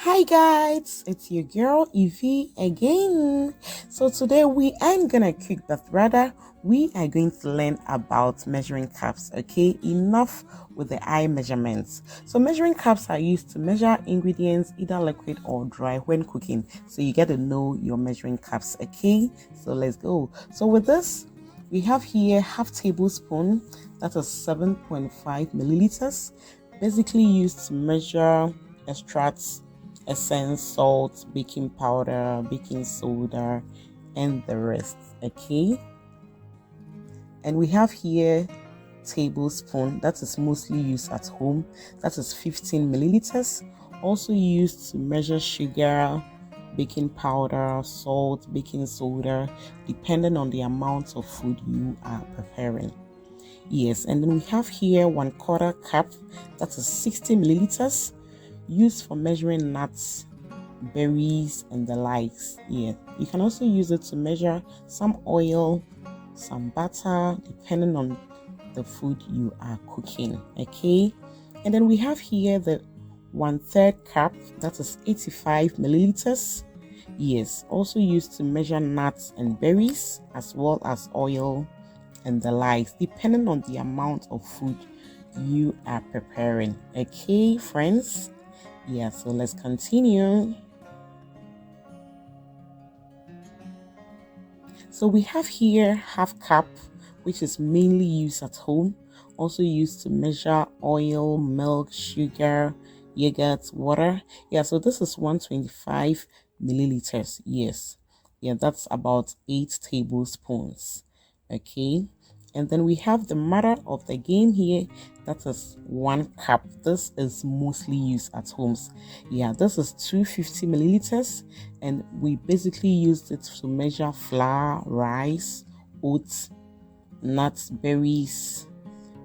Hi guys, it's your girl Eveeee again. So today we aren't gonna cook, but rather we are going to learn about measuring cups. Okay, enough with the eye measurements. So measuring cups are used to measure ingredients, either liquid or dry, when cooking. So you get to know your measuring cups. Okay, so let's go. So with this, we have here half tablespoon, that is 7.5 milliliters, basically used to measure extracts, essence, salt, baking powder, baking soda, and the rest. Okay, and we have here tablespoon, that is mostly used at home, that is 15 milliliters, also used to measure sugar, baking powder, salt, baking soda, depending on the amount of food you are preparing. Yes, and then we have here 1/4 cup, that is 60 milliliters, used for measuring nuts, berries, and the likes. Yeah, you can also use it to measure some oil, some butter, depending on the food you are cooking. Okay, and then we have here the 1/3 cup, that is 85 milliliters. Yes, also used to measure nuts and berries, as well as oil and the likes, depending on the amount of food you are preparing. Okay, friends. Yeah, so let's continue. So we have here half cup, which is mainly used at home, also used to measure oil, milk, sugar, yogurt, water. Yeah, so this is 125 milliliters. Yes, yeah, that's about 8 tablespoons. Okay, and then we have the mother of the game here, that is 1 cup. This is mostly used at homes. Yeah, this is 250 milliliters, and we basically used it to measure flour, rice, oats, nuts, berries,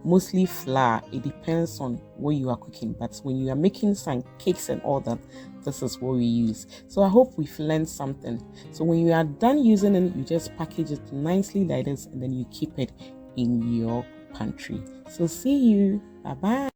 mostly flour. It depends on what you are cooking, but when you are making some cakes and all that, this is what we use. So I hope we've learned something. So when you are done using it, you just package it nicely like this, and then you keep it in your pantry. So see you. Bye bye.